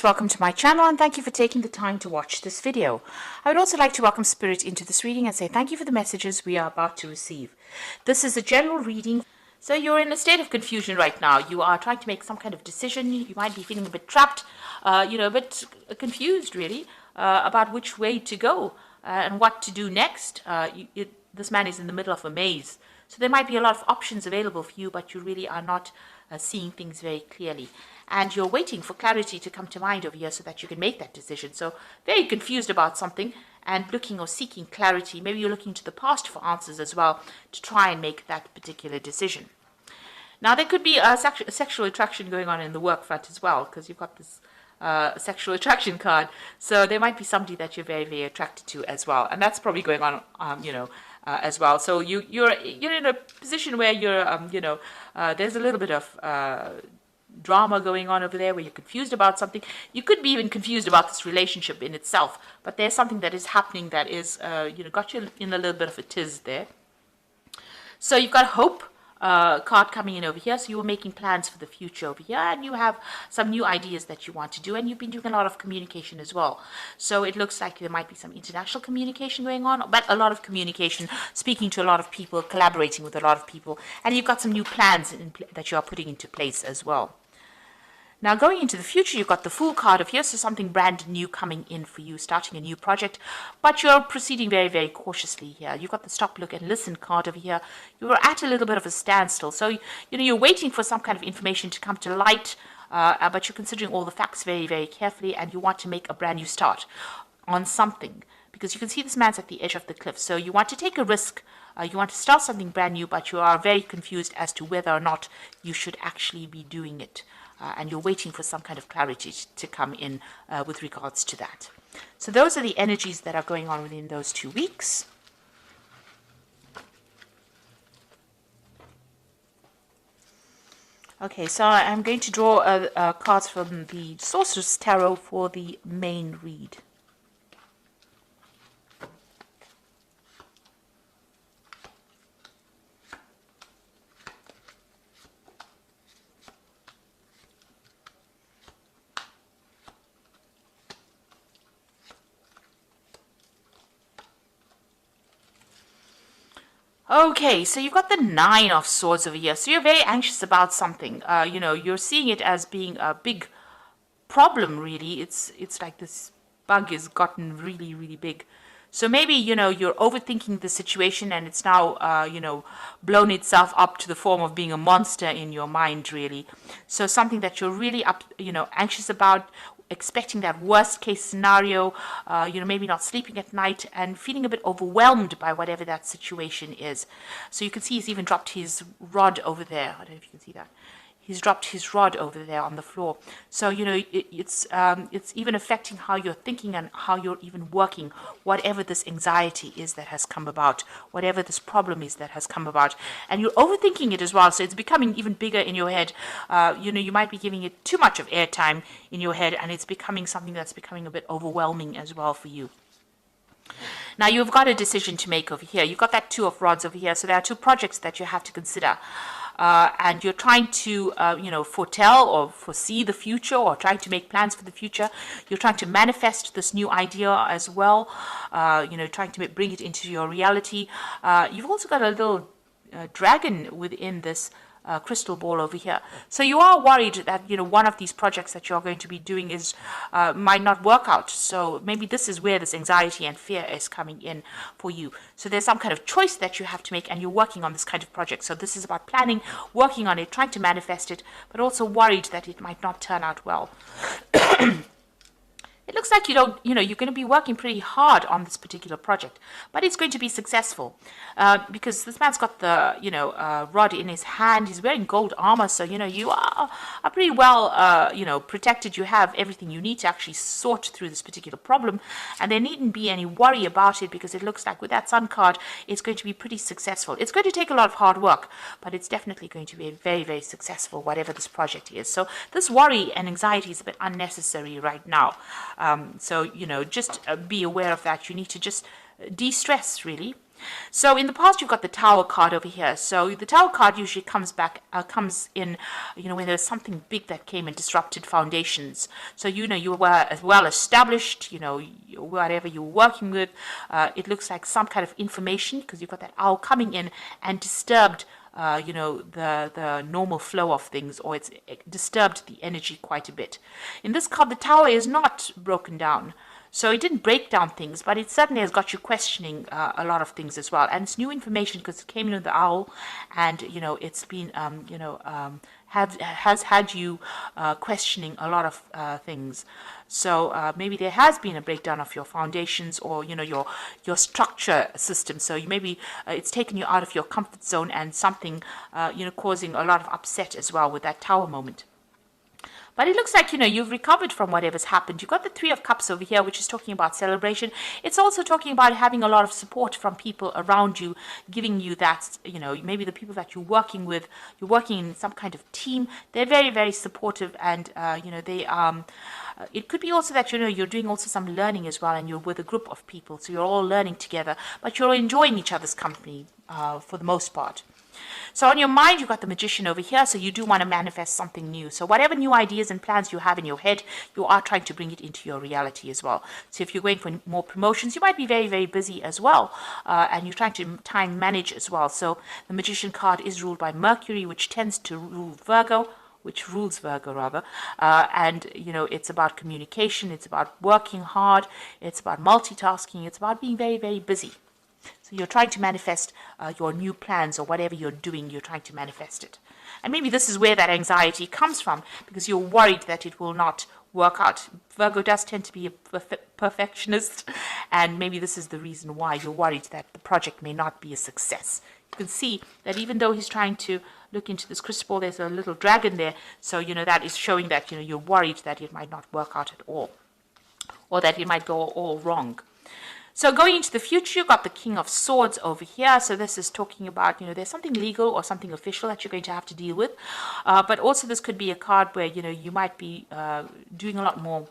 Welcome to my channel and thank you for taking the time to watch this video. I would also like to welcome Spirit into this reading and say thank you for the messages we are about to receive. This is a general reading. So you're in a state of confusion right now. You are trying to make some kind of decision. You might be feeling a bit trapped, a bit confused really about which way to go and what to do next. This man is in the middle of a maze. So there might be a lot of options available for you, but you really are not seeing things very clearly. And you're waiting for clarity to come to mind over here so that you can make that decision. So very confused about something and looking or seeking clarity. Maybe you're looking to the past for answers as well to try and make that particular decision. Now, there could be a sexual attraction going on in the work front as well, because you've got this sexual attraction card. So there might be somebody that you're very, very attracted to as well. And that's probably going on, as well. So you're in a position where you're, there's a little bit of drama going on over there where you're confused about something. You could be even confused about this relationship in itself, but there's something that is happening that is, got you in a little bit of a tiz there. So you've got hope card coming in over here. So you were making plans for the future over here, and you have some new ideas that you want to do, and you've been doing a lot of communication as well. So it looks like there might be some international communication going on, but a lot of communication, speaking to a lot of people, collaborating with a lot of people, and you've got some new plans that you are putting into place as well. Now, going into the future, you've got the Fool card of here, so something brand new coming in for you, starting a new project, but you're proceeding very, very cautiously here. You've got the Stop, Look, and Listen card over here. You're at a little bit of a standstill, so you're waiting for some kind of information to come to light, but you're considering all the facts very, very carefully, and you want to make a brand new start on something, because you can see this man's at the edge of the cliff, so you want to take a risk. You want to start something brand new, but you are very confused as to whether or not you should actually be doing it. And you're waiting for some kind of clarity to come in with regards to that. So those are the energies that are going on within those 2 weeks. Okay, so I'm going to draw cards from the Sorcerer's Tarot for the main read. Okay, so you've got the Nine of Swords over here. So you're very anxious about something. You're seeing it as being a big problem, really. It's like this bug has gotten really, really big. So maybe, you're overthinking the situation and it's now, blown itself up to the form of being a monster in your mind, really. So something that you're really anxious about, expecting that worst case scenario, maybe not sleeping at night and feeling a bit overwhelmed by whatever that situation is. So you can see he's even dropped his rod over there. I don't know if you can see that. He's dropped his rod over there on the floor. So, it's even affecting how you're thinking and how you're even working, whatever this anxiety is that has come about, whatever this problem is that has come about. And you're overthinking it as well, so it's becoming even bigger in your head. You might be giving it too much of airtime in your head, and it's becoming something that's becoming a bit overwhelming as well for you. Now, you've got a decision to make over here. You've got that Two of Rods over here, so there are two projects that you have to consider. And you're trying to, foretell or foresee the future, or trying to make plans for the future. You're trying to manifest this new idea as well, trying to bring it into your reality. You've also got a little dragon within this crystal ball over here. So you are worried that, one of these projects that you're going to be doing is might not work out. So maybe this is where this anxiety and fear is coming in for you. So there's some kind of choice that you have to make, and you're working on this kind of project. So this is about planning, working on it, trying to manifest it, but also worried that it might not turn out well. It looks like you're going to be working pretty hard on this particular project, but it's going to be successful because this man's got the, rod in his hand. He's wearing gold armor, so, you are pretty well, protected. You have everything you need to actually sort through this particular problem, and there needn't be any worry about it because it looks like with that Sun card, it's going to be pretty successful. It's going to take a lot of hard work, but it's definitely going to be very, very successful, whatever this project is. So this worry and anxiety is a bit unnecessary right now. So, just be aware of that. You need to just de-stress, really. So in the past, you've got the Tower card over here. So the Tower card usually comes in, when there's something big that came and disrupted foundations. So, you were well established, whatever you're working with. It looks like some kind of information, because you've got that owl coming in and disturbed the normal flow of things, or it's disturbed the energy quite a bit. In this card, the Tower is not broken down. So it didn't break down things, but it certainly has got you questioning a lot of things as well. And it's new information because it came in with the owl, and it's been has had you questioning a lot of things. So maybe there has been a breakdown of your foundations, or your structure system. So maybe it's taken you out of your comfort zone, and something causing a lot of upset as well with that Tower moment. But it looks like, you've recovered from whatever's happened. You've got the Three of Cups over here, which is talking about celebration. It's also talking about having a lot of support from people around you, giving you that, maybe the people that you're working with, you're working in some kind of team. They're very, very supportive, and, it could be also that, you're doing also some learning as well, and you're with a group of people. So you're all learning together, but you're enjoying each other's company for the most part. So on your mind, you've got the Magician over here, so you do want to manifest something new. So whatever new ideas and plans you have in your head, you are trying to bring it into your reality as well. So if you're going for more promotions, you might be very, very busy as well, and you're trying to time manage as well. So the Magician card is ruled by Mercury, which tends to rule Virgo, which rules Virgo rather, and it's about communication, it's about working hard, it's about multitasking, it's about being very, very busy. So you're trying to manifest your new plans, or whatever you're doing, you're trying to manifest it. And maybe this is where that anxiety comes from, because you're worried that it will not work out. Virgo does tend to be a perfectionist, and maybe this is the reason why you're worried that the project may not be a success. You can see that even though he's trying to look into this crystal ball, there's a little dragon there. So, that is showing that, you're worried that it might not work out at all, or that it might go all wrong. So going into the future, you've got the King of Swords over here. So this is talking about, there's something legal or something official that you're going to have to deal with. But also this could be a card where, you might be doing a lot more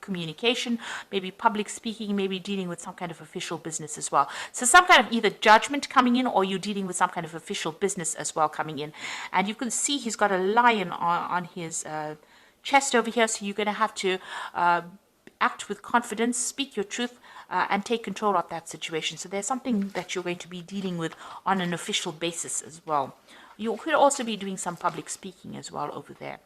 communication, maybe public speaking, maybe dealing with some kind of official business as well. So some kind of either judgment coming in, or you're dealing with some kind of official business as well coming in. And you can see he's got a lion on his chest over here. So you're going to have to act with confidence, speak your truth, and take control of that situation. So there's something that you're going to be dealing with on an official basis as well. You could also be doing some public speaking as well over there.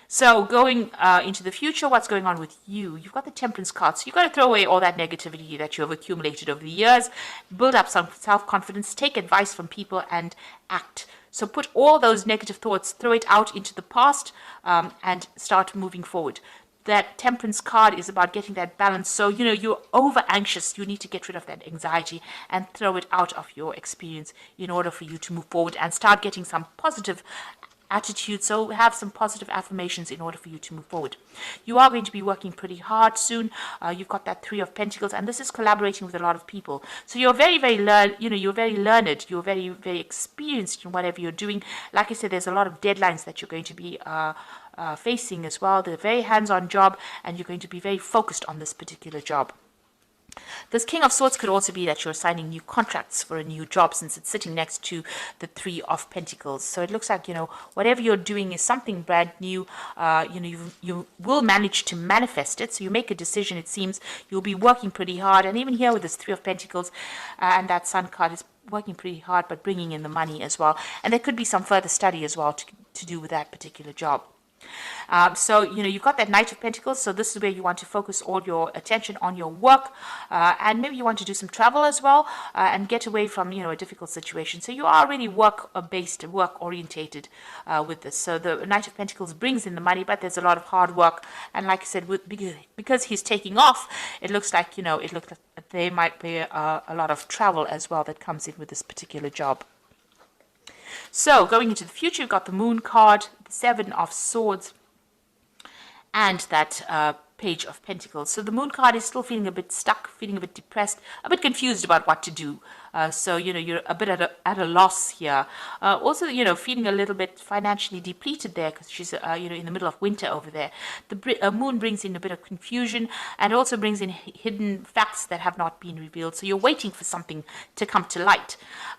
So going into the future, what's going on with you? You've got the Temperance card. So you've got to throw away all that negativity that you have accumulated over the years, build up some self-confidence, take advice from people, and act. So put all those negative thoughts, throw it out into the past, and start moving forward. That Temperance card is about getting that balance. So, you're over anxious. You need to get rid of that anxiety and throw it out of your experience in order for you to move forward and start getting some positive attitude. So have some positive affirmations in order for you to move forward. You are going to be working pretty hard soon. You've got that Three of Pentacles, and this is collaborating with a lot of people. So you're very, very you're very learned. You're very, very experienced in whatever you're doing. Like I said, there's a lot of deadlines that you're going to be facing as well. They're a very hands-on job, and you're going to be very focused on this particular job. This King of Swords could also be that you're signing new contracts for a new job, since it's sitting next to the Three of Pentacles. So it looks like, whatever you're doing is something brand new. You will manage to manifest it. So you make a decision, it seems. You'll be working pretty hard. And even here with this Three of Pentacles and that Sun card is working pretty hard, but bringing in the money as well. And there could be some further study as well to do with that particular job. So, you've got that Knight of Pentacles. So this is where you want to focus all your attention on your work. And maybe you want to do some travel as well, and get away from, a difficult situation. So you are really work-based, work-orientated with this. So the Knight of Pentacles brings in the money, but there's a lot of hard work. And like I said, because he's taking off, it looks like, there might be a lot of travel as well that comes in with this particular job. So going into the future, you've got the Moon card, the Seven of Swords, and that Page of Pentacles. So the Moon card is still feeling a bit stuck, feeling a bit depressed, a bit confused about what to do. So, you're a bit at a loss here. Also, feeling a little bit financially depleted there because she's, in the middle of winter over there. The Moon brings in a bit of confusion and also brings in hidden facts that have not been revealed. So you're waiting for something to come to light.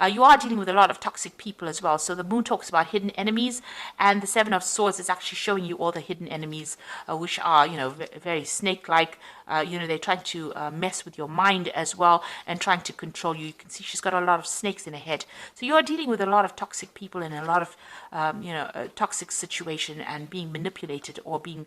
You are dealing with a lot of toxic people as well. So the Moon talks about hidden enemies, and the Seven of Swords is actually showing you all the hidden enemies, which are, very snake-like. They're trying to mess with your mind as well and trying to control you. You can see she's got a lot of snakes in her head. So you're dealing with a lot of toxic people in a lot of, a toxic situation and being manipulated or being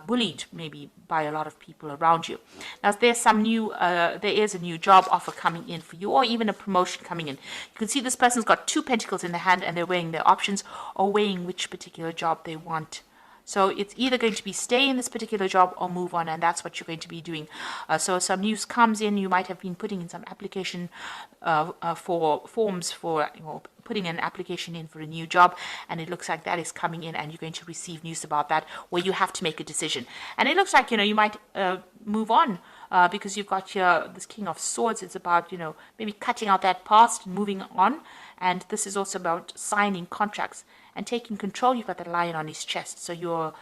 bullied maybe by a lot of people around you. Now, there's there is a new job offer coming in for you, or even a promotion coming in. You can see this person's got 2 pentacles in the hand and they're weighing their options or weighing which particular job they want. So it's either going to be stay in this particular job or move on, and that's what you're going to be doing. So some news comes in. You might have been putting in some application for forms for putting an application in for a new job, and it looks like that is coming in, and you're going to receive news about that where you have to make a decision. And it looks like you might move on. Because you've got here this King of Swords. It's about, maybe cutting out that past and moving on. And this is also about signing contracts and taking control. You've got the lion on his chest. So you're,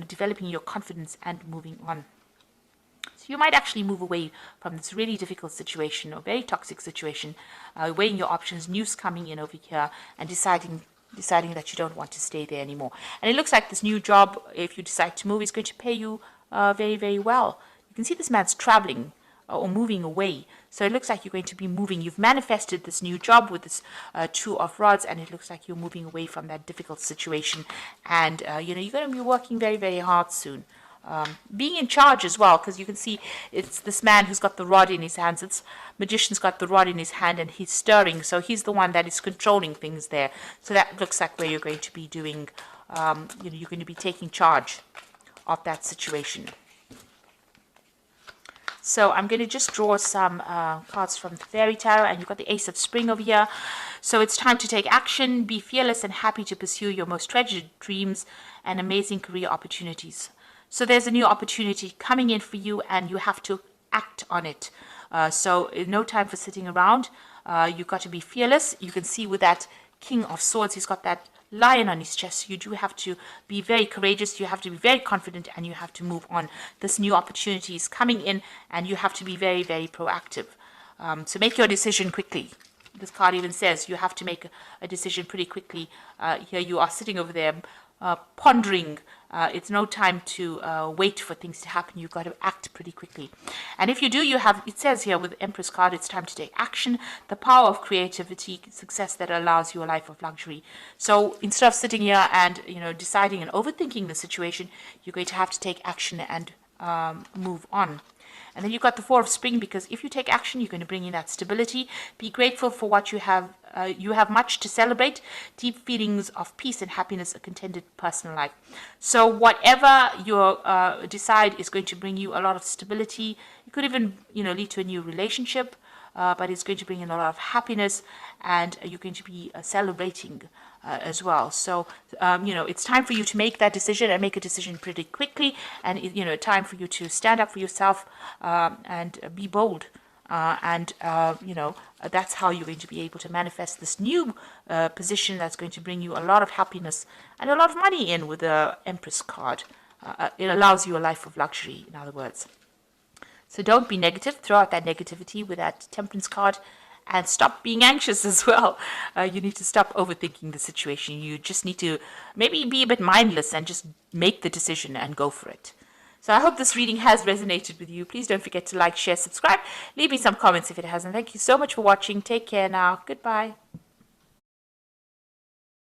developing your confidence and moving on. So you might actually move away from this really difficult situation or very toxic situation, weighing your options, news coming in over here, and deciding that you don't want to stay there anymore. And it looks like this new job, if you decide to move, is going to pay you very, very well. You can see this man's traveling or moving away. So it looks like you're going to be moving. You've manifested this new job with this 2 of Rods, and it looks like you're moving away from that difficult situation. And, you're going to be working very, very hard soon. Being in charge as well, because you can see it's this man who's got the rod in his hands. It's magician's got the rod in his hand and he's stirring. So he's the one that is controlling things there. So that looks like where you're going to be doing, you're going to be taking charge of that situation. So I'm going to just draw some cards from the Fairy Tarot, and you've got the Ace of Spring over here. So it's time to take action, be fearless and happy to pursue your most treasured dreams and amazing career opportunities. So there's a new opportunity coming in for you, and you have to act on it. So no time for sitting around. You've got to be fearless. You can see with that King of Swords, he's got that lion on his chest. You do have to be very courageous. You have to be very confident, and you have to move on. This new opportunity is coming in, and you have to be very, very proactive. So make your decision quickly. This card even says you have to make a decision pretty quickly. Here you are sitting over there pondering. It's no time to wait for things to happen. You've got to act pretty quickly. And if you do, it says here with the Empress card, it's time to take action. The power of creativity, success that allows you a life of luxury. So instead of sitting here and, deciding and overthinking the situation, you're going to have to take action and move on. And then you've got the Four of Spring, because if you take action, you're going to bring in that stability. Be grateful for what you have. You have much to celebrate. Deep feelings of peace and happiness, a contented personal life. So whatever you decide is going to bring you a lot of stability. It could even, lead to a new relationship, but it's going to bring in a lot of happiness, and you're going to be celebrating as well. So, it's time for you to make that decision, and make a decision pretty quickly. And, time for you to stand up for yourself and be bold. That's how you're going to be able to manifest this new position that's going to bring you a lot of happiness and a lot of money in with the Empress card. It allows you a life of luxury, in other words. So don't be negative. Throw out that negativity with that Temperance card. And stop being anxious as well. You need to stop overthinking the situation. You just need to maybe be a bit mindless and just make the decision and go for it. So I hope this reading has resonated with you. Please don't forget to like, share, subscribe. Leave me some comments if it hasn't. Thank you so much for watching. Take care now. Goodbye.